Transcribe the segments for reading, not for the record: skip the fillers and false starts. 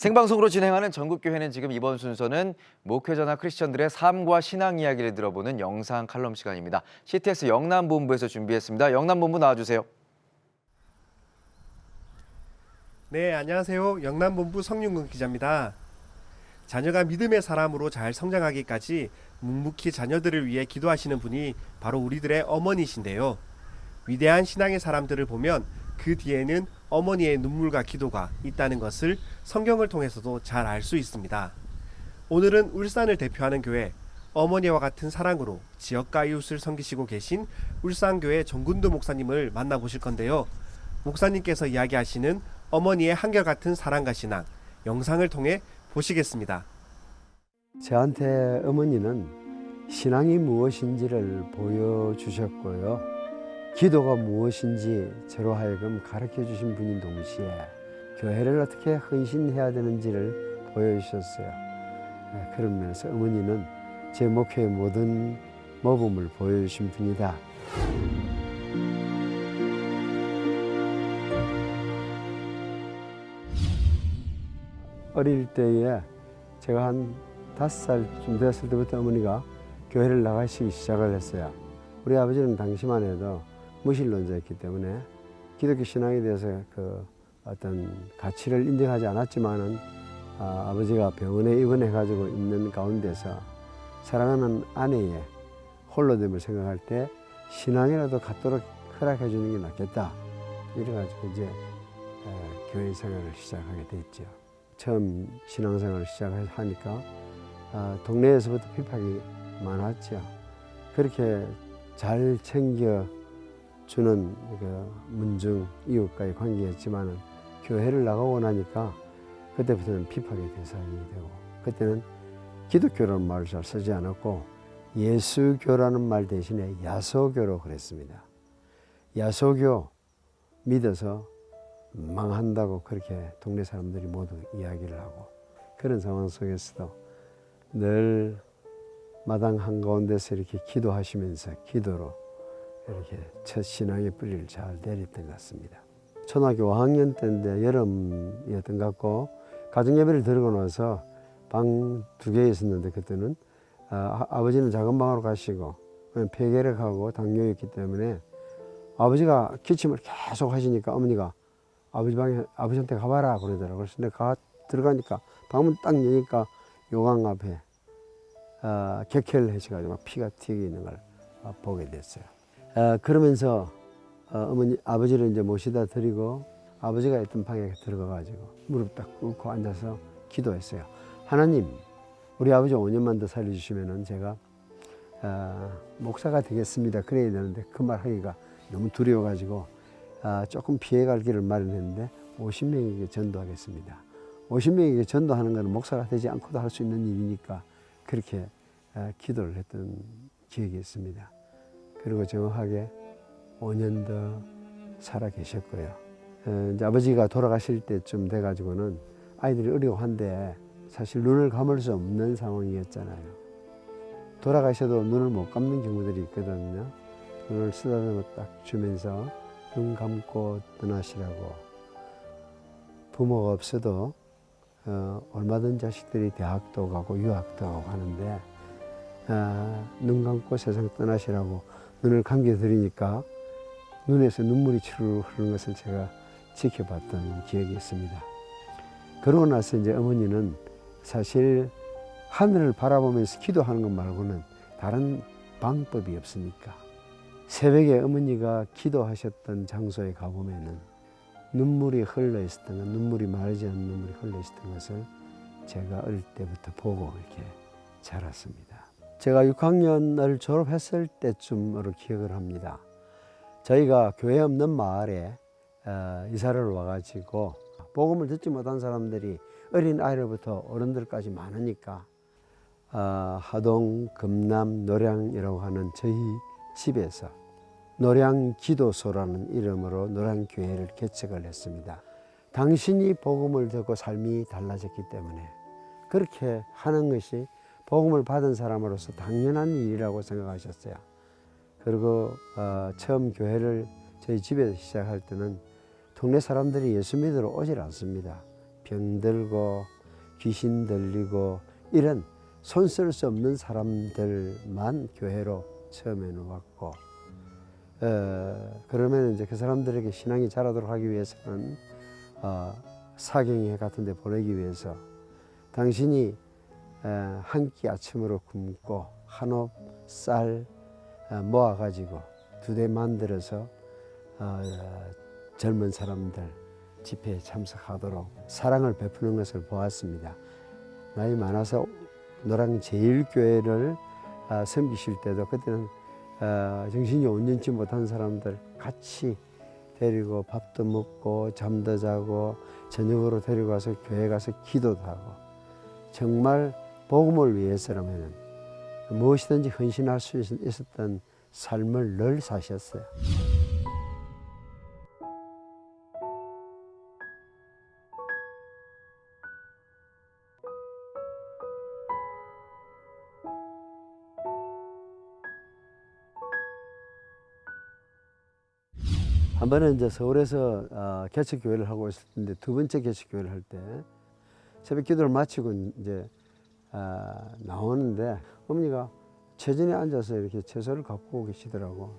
생방송으로 진행하는 전국교회는 지금 이번 순서는 목회자나 크리스천들의 삶과 신앙 이야기를 들어보는 영상 칼럼 시간입니다. CTS 영남본부에서 준비했습니다. 영남본부 나와주세요. 네, 안녕하세요. 영남본부 성윤근 기자입니다. 자녀가 믿음의 사람으로 잘 성장하기까지 묵묵히 자녀들을 위해 기도하시는 분이 바로 우리들의 어머니신데요. 위대한 신앙의 사람들을 보면 그 뒤에는 어머니의 눈물과 기도가 있다는 것을 성경을 통해서도 잘 알 수 있습니다. 오늘은 울산을 대표하는 교회, 어머니와 같은 사랑으로 지역과 이웃을 섬기시고 계신 울산교회 정군두 목사님을 만나보실 건데요. 목사님께서 이야기하시는 어머니의 한결같은 사랑과 신앙, 영상을 통해 보시겠습니다. 저한테 어머니는 신앙이 무엇인지를 보여주셨고요. 기도가 무엇인지 저로 하여금 가르쳐 주신 분인 동시에 교회를 어떻게 헌신해야 되는지를 보여주셨어요. 그런 면에서 어머니는 제 목회의 모든 모범을 보여주신 분이다. 어릴 때에 제가 한 5살쯤 되었을 때부터 어머니가 교회를 나가시기 시작을 했어요. 우리 아버지는 당시만 해도 무신론자였기 때문에 기독교 신앙에 대해서 그 어떤 가치를 인정하지 않았지만은 아버지가 병원에 입원해가지고 있는 가운데서 사랑하는 아내의 홀로됨을 생각할 때 신앙이라도 갖도록 허락해 주는 게 낫겠다. 이래가지고 이제 교회 생활을 시작하게 됐죠. 처음 신앙생활을 시작하니까 동네에서부터 핍박이 많았죠. 그렇게 잘 챙겨주는 그 문중 이웃과의 관계였지만은 교회를 나가고 나니까 그때부터는 핍박의 대상이 되고, 그때는 기독교라는 말을 잘 쓰지 않았고 예수교라는 말 대신에 야소교로 그랬습니다. 야소교 믿어서 망한다고 그렇게 동네 사람들이 모두 이야기를 하고, 그런 상황 속에서도 늘 마당 한가운데서 이렇게 기도하시면서 기도로 이렇게 첫 신앙의 뿌리를 잘 내렸던 것 같습니다. 초등학교 5학년 때인데 여름이었던 것 같고, 가정예배를 드리고 나서 방 2개 있었는데 그때는 아버지는 작은 방으로 가시고 폐결핵하고 당뇨였기 때문에 아버지가 기침을 계속 하시니까 어머니가 아버지 방에 아버지한테 가봐라 그러더라고요. 그래서 내가 들어가니까 방문 딱 여니까 요강 앞에 객혈을 하셔가지고 피가 튀기 있는 걸 보게 됐어요. 그러면서 아버지를 이제 모시다 드리고 아버지가 있던 방에 들어가가지고 무릎 딱 꿇고 앉아서 기도했어요. 하나님, 우리 아버지 5년만 더 살려주시면은 제가 목사가 되겠습니다. 그래야 되는데 그 말 하기가 너무 두려워가지고 조금 피해갈 길을 마련했는데 50명에게 전도하겠습니다. 50명에게 전도하는 것은 목사가 되지 않고도 할 수 있는 일이니까 그렇게 기도를 했던 기억이 있습니다. 그리고 정확하게 5년 더 살아 계셨고요. 이제 아버지가 돌아가실 때쯤 돼가지고는 아이들이 어려워한데 사실 눈을 감을 수 없는 상황이었잖아요. 돌아가셔도 눈을 못 감는 경우들이 있거든요. 눈을 쓰다듬어 딱 주면서 눈 감고 떠나시라고. 부모가 없어도 얼마든 자식들이 대학도 가고 유학도 가고 하는데 눈 감고 세상 떠나시라고 눈을 감겨드리니까 눈에서 눈물이 치르르 흐르는 것을 제가 지켜봤던 기억이 있습니다. 그러고 나서 이제 어머니는 사실 하늘을 바라보면서 기도하는 것 말고는 다른 방법이 없으니까 새벽에 어머니가 기도하셨던 장소에 가보면은 눈물이 흘러 있었던 것, 눈물이 마르지 않는 눈물이 흘러 있었던 것을 제가 어릴 때부터 보고 이렇게 자랐습니다. 제가 6학년을 졸업했을 때쯤으로 기억을 합니다. 저희가 교회 없는 마을에 이사를 와가지고 복음을 듣지 못한 사람들이 어린 아이로부터 어른들까지 많으니까 하동, 금남, 노량이라고 하는 저희 집에서 노량기도소라는 이름으로 노량교회를 개척을 했습니다. 당신이 복음을 듣고 삶이 달라졌기 때문에 그렇게 하는 것이 복음을 받은 사람으로서 당연한 일이라고 생각하셨어요. 그리고 처음 교회를 저희 집에서 시작할 때는 동네 사람들이 예수 믿으러 오질 않습니다. 병들고 귀신 들리고 이런 손 쓸 수 없는 사람들만 교회로 처음에는 왔고, 그러면 이제 그 사람들에게 신앙이 자라도록 하기 위해서는 사경회 같은 데 보내기 위해서 당신이 한 끼 아침으로 굶고 한옵 쌀 모아가지고 2대 만들어서 젊은 사람들 집회에 참석하도록 사랑을 베푸는 것을 보았습니다. 나이 많아서 노량제일교회를 섬기실 때도 그때는 정신이 온전치 못한 사람들 같이 데리고 밥도 먹고 잠도 자고 저녁으로 데리고 가서 교회 가서 기도도 하고, 정말 복음을 위해서라면 무엇이든지 헌신할 수 있었던 삶을 늘 사셨어요. 한 번은 이제 서울에서 개척교회를 하고 있을 텐데, 2번째 개척교회를 할 때 새벽 기도를 마치고 이제 나오는데 어머니가 최전에 앉아서 이렇게 채소를 갖고 계시더라고.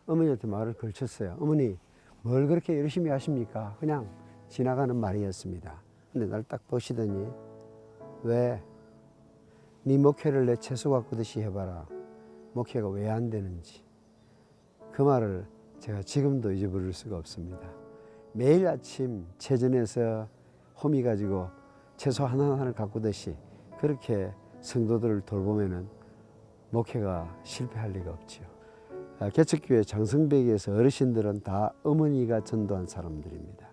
어머니한테 말을 걸쳤어요. 어머니, 뭘 그렇게 열심히 하십니까? 그냥 지나가는 말이었습니다. 근데 날 딱 보시더니, 왜? 네 목회를 내 채소 가꾸듯이 해봐라. 목회가 왜 안 되는지. 그 말을 제가 지금도 잊어버릴 수가 없습니다. 매일 아침 체전에서 호미 가지고 채소 하나하나를 가꾸듯이 그렇게 성도들을 돌보면은 목회가 실패할 리가 없지요. 개척교회 장성백에서 어르신들은 다 어머니가 전도한 사람들입니다.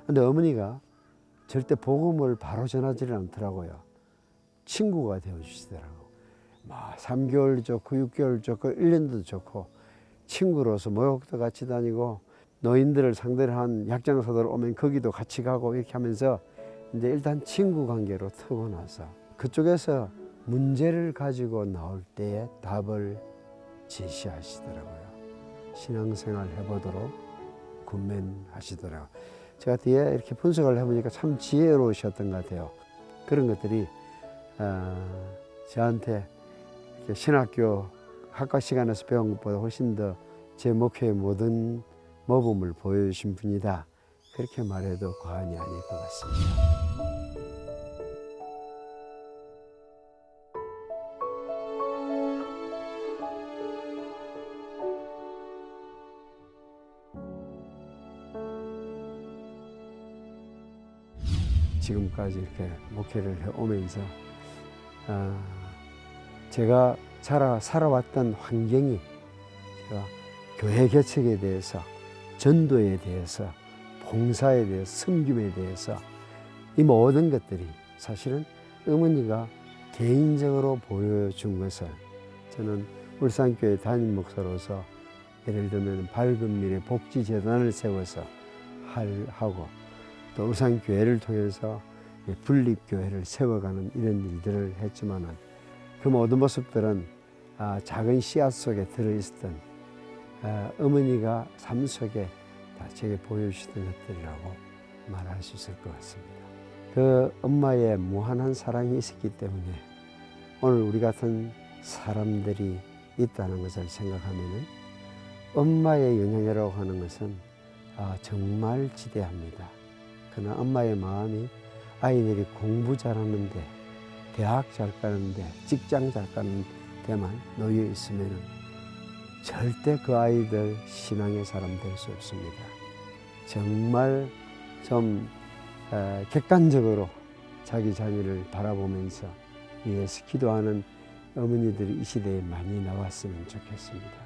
그런데 어머니가 절대 복음을 바로 전하지를 않더라고요. 친구가 되어주시더라고. 3개월 좋고 6개월 좋고 1년도 좋고 친구로서 목욕도 같이 다니고, 노인들을 상대로 한 약장사들 오면 거기도 같이 가고 이렇게 하면서 이제 일단 친구 관계로 트고 나서 그쪽에서 문제를 가지고 나올 때에 답을 제시하시더라고요. 신앙생활 해보도록 군면하시더라고요. 제가 뒤에 이렇게 분석을 해보니까 참 지혜로우셨던 것 같아요. 그런 것들이 저한테 이렇게 신학교 학과 시간에서 배운 것보다 훨씬 더 제 목회의 모든 모범을 보여주신 분이다. 그렇게 말해도 과언이 아닐 것 같습니다. 지금까지 이렇게 목회를 해오면서 제가 살아왔던 환경이, 제가 교회 개척에 대해서, 전도에 대해서, 봉사에 대해서, 섬김에 대해서 이 모든 것들이 사실은 어머니가 개인적으로 보여준 것을 저는 울산교회 담임 목사로서 예를 들면 밝은 미래 복지재단을 세워서 하고, 또 울산교회를 통해서 분립교회를 세워가는 이런 일들을 했지만은 그 모든 모습들은 작은 씨앗 속에 들어있었던 어머니가 삶 속에 다 제게 보여주시던 것들이라고 말할 수 있을 것 같습니다. 그 엄마의 무한한 사랑이 있었기 때문에 오늘 우리 같은 사람들이 있다는 것을 생각하면은 엄마의 영향이라고 하는 것은 정말 지대합니다. 그러나 엄마의 마음이 아이들이 공부 잘하는데, 대학 잘 가는데, 직장 잘 가는 데만 놓여 있으면 절대 그 아이들 신앙의 사람 될 수 없습니다. 정말 좀 객관적으로 자기 자녀를 바라보면서 위해서 기도하는 어머니들이 이 시대에 많이 나왔으면 좋겠습니다.